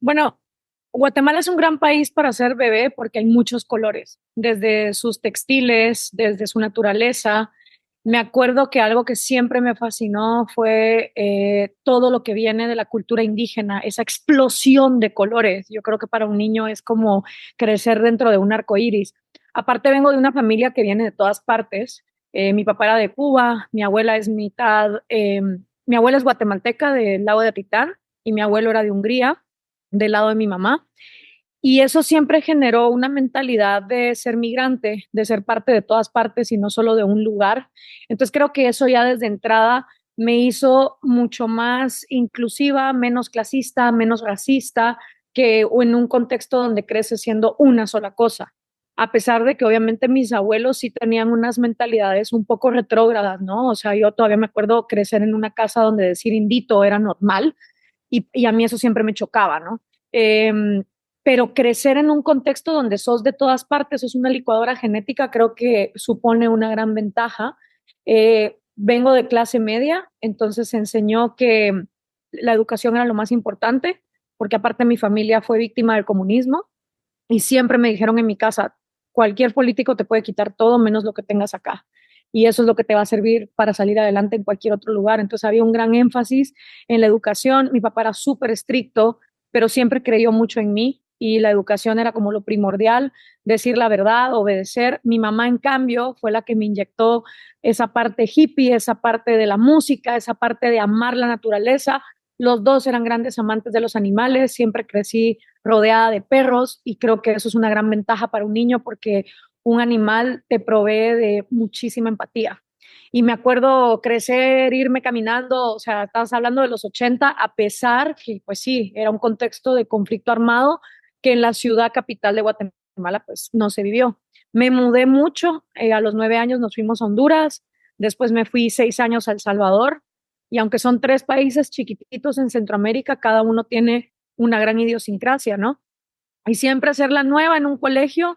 Bueno, Guatemala es un gran país para ser bebé porque hay muchos colores, desde sus textiles, desde su naturaleza. Me acuerdo que algo que siempre me fascinó fue todo lo que viene de la cultura indígena, esa explosión de colores. Yo creo que para un niño es como crecer dentro de un arco iris. Aparte, vengo de una familia que viene de todas partes. Mi papá era de Cuba, mi abuela es mitad, mi abuela es guatemalteca del lago de Atitán y mi abuelo era de Hungría del lado de mi mamá. Y eso siempre generó una mentalidad de ser migrante, de ser parte de todas partes y no solo de un lugar. Entonces creo que eso ya desde entrada me hizo mucho más inclusiva, menos clasista, menos racista, que en un contexto donde crece siendo una sola cosa. A pesar de que obviamente mis abuelos sí tenían unas mentalidades un poco retrógradas, ¿no? O sea, yo todavía me acuerdo crecer en una casa donde decir indito era normal y a mí eso siempre me chocaba, ¿no? Pero crecer en un contexto donde sos de todas partes, sos una licuadora genética, creo que supone una gran ventaja. Vengo de clase media, entonces se enseñó que la educación era lo más importante, porque aparte mi familia fue víctima del comunismo y siempre me dijeron en mi casa, cualquier político te puede quitar todo menos lo que tengas acá. Y eso es lo que te va a servir para salir adelante en cualquier otro lugar. Entonces había un gran énfasis en la educación. Mi papá era súper estricto, pero siempre creyó mucho en mí y la educación era como lo primordial, decir la verdad, obedecer. Mi mamá, en cambio, fue la que me inyectó esa parte hippie, esa parte de la música, esa parte de amar la naturaleza. Los dos eran grandes amantes de los animales, siempre crecí rodeada de perros y creo que eso es una gran ventaja para un niño porque un animal te provee de muchísima empatía. Y me acuerdo crecer, irme caminando, o sea, estabas hablando de los 80, a pesar que, pues sí, era un contexto de conflicto armado que en la ciudad capital de Guatemala, pues no se vivió. Me mudé mucho, a los 9 años nos fuimos a Honduras, después me fui 6 años a El Salvador, y aunque son tres países chiquititos en Centroamérica, cada uno tiene una gran idiosincrasia, ¿no? Y siempre ser la nueva en un colegio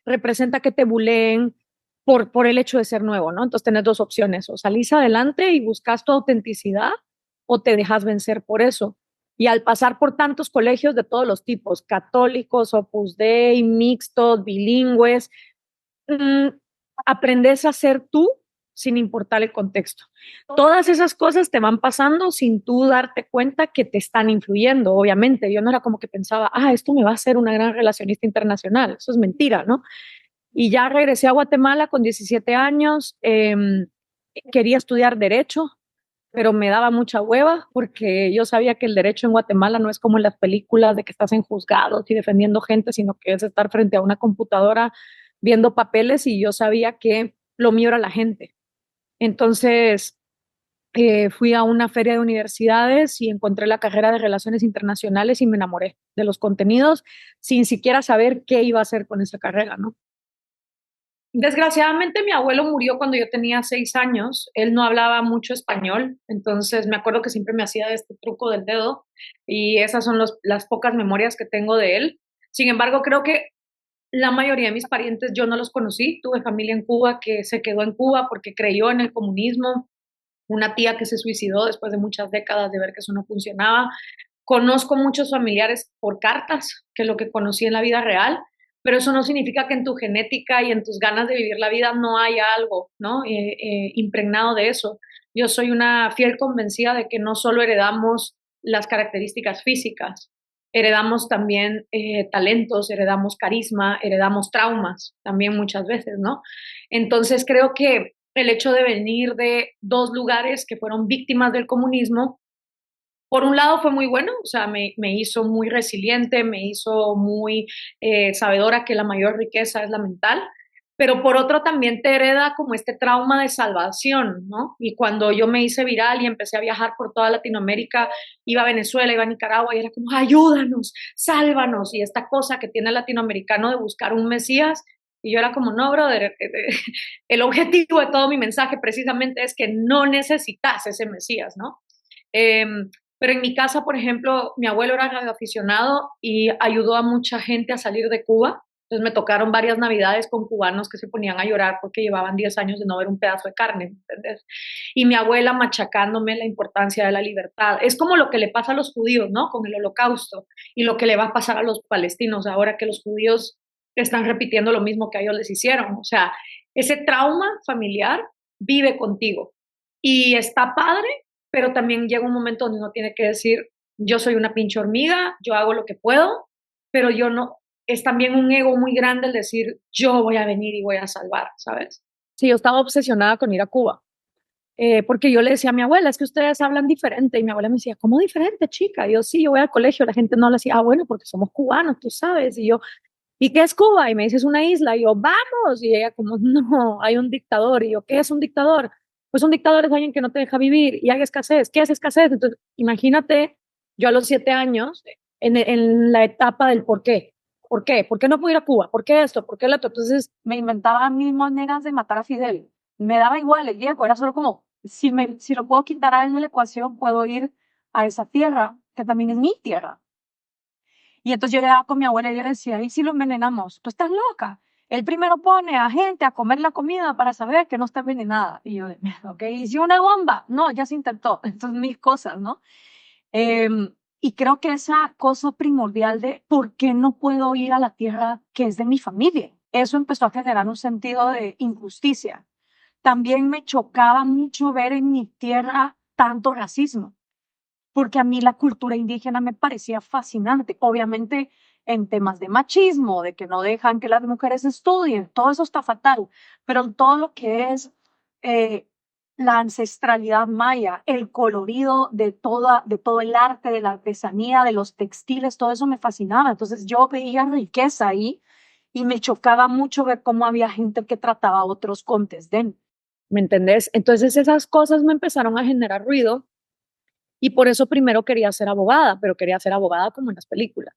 representa que te buleen por el hecho de ser nuevo, ¿no? Entonces tenés dos opciones, o salís adelante y buscas tu autenticidad o te dejas vencer por eso. Y al pasar por tantos colegios de todos los tipos, católicos, Opus Dei, mixtos, bilingües, mm, aprendes a ser tú sin importar el contexto. Todas esas cosas te van pasando sin tú darte cuenta que te están influyendo, obviamente. Yo no era como que pensaba, esto me va a hacer una gran relacionista internacional. Eso es mentira, ¿no? Y ya regresé a Guatemala con 17 años. Quería estudiar derecho, pero me daba mucha hueva porque yo sabía que el derecho en Guatemala no es como en las películas de que estás en juzgados y defendiendo gente, sino que es estar frente a una computadora viendo papeles y yo sabía que lo mío era la gente. Entonces fui a una feria de universidades y encontré la carrera de Relaciones Internacionales y me enamoré de los contenidos sin siquiera saber qué iba a hacer con esa carrera, ¿no? Desgraciadamente mi abuelo murió cuando yo tenía 6 años. Él no hablaba mucho español, entonces me acuerdo que siempre me hacía este truco del dedo y esas son las pocas memorias que tengo de él. Sin embargo, creo que la mayoría de mis parientes yo no los conocí. Tuve familia en Cuba que se quedó en Cuba porque creyó en el comunismo, una tía que se suicidó después de muchas décadas de ver que eso no funcionaba. Conozco muchos familiares por cartas, que es lo que conocí en la vida real, pero eso no significa que en tu genética y en tus ganas de vivir la vida no haya algo, ¿no? Impregnado de eso. Yo soy una fiel convencida de que no solo heredamos las características físicas, heredamos también talentos, heredamos carisma, heredamos traumas también muchas veces, ¿no? Entonces creo que el hecho de venir de dos lugares que fueron víctimas del comunismo, por un lado fue muy bueno, o sea, me hizo muy resiliente, me hizo muy sabedora que la mayor riqueza es la mental, pero por otro también te hereda como este trauma de salvación, ¿no? Y cuando yo me hice viral y empecé a viajar por toda Latinoamérica, iba a Venezuela, iba a Nicaragua y era como, ayúdanos, sálvanos, y esta cosa que tiene el latinoamericano de buscar un Mesías, y yo era como, no, brother, el objetivo de todo mi mensaje precisamente es que no necesitas ese Mesías, ¿no? Eh, pero en mi casa, por ejemplo, mi abuelo era radioaficionado y ayudó a mucha gente a salir de Cuba. Entonces me tocaron varias navidades con cubanos que se ponían a llorar porque llevaban 10 años de no ver un pedazo de carne, ¿entendés? Y mi abuela machacándome la importancia de la libertad. Es como lo que le pasa a los judíos, ¿no? Con el holocausto y lo que le va a pasar a los palestinos ahora que los judíos están repitiendo lo mismo que a ellos les hicieron. O sea, ese trauma familiar vive contigo y está padre, pero también llega un momento donde uno tiene que decir, yo soy una pinche hormiga, yo hago lo que puedo, pero yo no, es también un ego muy grande el decir, yo voy a venir y voy a salvar, ¿sabes? Sí, yo estaba obsesionada con ir a Cuba, porque yo le decía a mi abuela, es que ustedes hablan diferente, y mi abuela me decía, ¿cómo diferente, chica? Y yo, sí, yo voy al colegio, la gente no le decía, ah, bueno, porque somos cubanos, tú sabes, y yo, ¿y qué es Cuba? Y me dice, es una isla, y yo, vamos, y ella como, no, hay un dictador, y yo, ¿qué es un dictador? Pues un dictador es alguien que no te deja vivir, y hay escasez, ¿qué es escasez? Entonces, imagínate, yo a los 7 años, en la etapa del por qué. ¿Por qué? ¿Por qué no puedo ir a Cuba? ¿Por qué esto? ¿Por qué lo otro? Entonces me inventaba mis maneras de matar a Fidel. Me daba igual el viejo, era solo como, si lo puedo quitar a él de la ecuación, puedo ir a esa tierra, que también es mi tierra. Y entonces yo llegaba con mi abuela y yo le decía, ¿y si lo envenenamos? Tú estás loca. Él primero pone a gente a comer la comida para saber que no está envenenada. Y yo, ok, ¿y si una bomba? No, ya se intentó. Entonces, mil cosas, ¿no? Y creo que esa cosa primordial de por qué no puedo ir a la tierra que es de mi familia, eso empezó a generar un sentido de injusticia. También me chocaba mucho ver en mi tierra tanto racismo, porque a mí la cultura indígena me parecía fascinante. Obviamente en temas de machismo, de que no dejan que las mujeres estudien, todo eso está fatal, pero en todo lo que es eh, la ancestralidad maya, el colorido de todo el arte, de la artesanía, de los textiles, todo eso me fascinaba. Entonces yo veía riqueza ahí y me chocaba mucho ver cómo había gente que trataba a otros con desdén. ¿Me entendés? Entonces esas cosas me empezaron a generar ruido y por eso primero quería ser abogada, pero quería ser abogada como en las películas.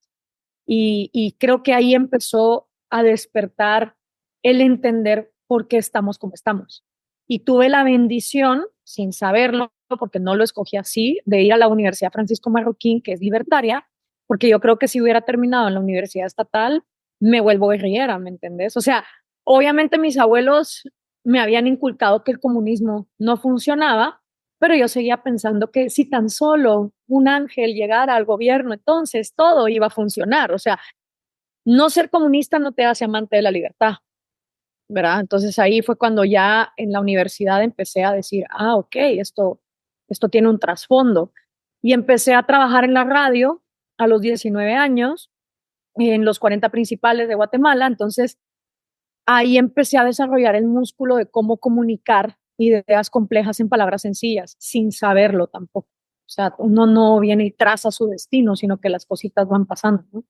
Y creo que ahí empezó a despertar el entender por qué estamos como estamos. Y tuve la bendición, sin saberlo, porque no lo escogí así, de ir a la Universidad Francisco Marroquín, que es libertaria, porque yo creo que si hubiera terminado en la Universidad Estatal, me vuelvo guerrillera, ¿me entendés? O sea, obviamente mis abuelos me habían inculcado que el comunismo no funcionaba, pero yo seguía pensando que si tan solo un ángel llegara al gobierno, entonces todo iba a funcionar. O sea, no ser comunista no te hace amante de la libertad, ¿verdad? Entonces ahí fue cuando ya en la universidad empecé a decir, ah, ok, esto tiene un trasfondo. Y empecé a trabajar en la radio a los 19 años, en los 40 principales de Guatemala. Entonces ahí empecé a desarrollar el músculo de cómo comunicar ideas complejas en palabras sencillas, sin saberlo tampoco. O sea, uno no viene y traza su destino, sino que las cositas van pasando, ¿no?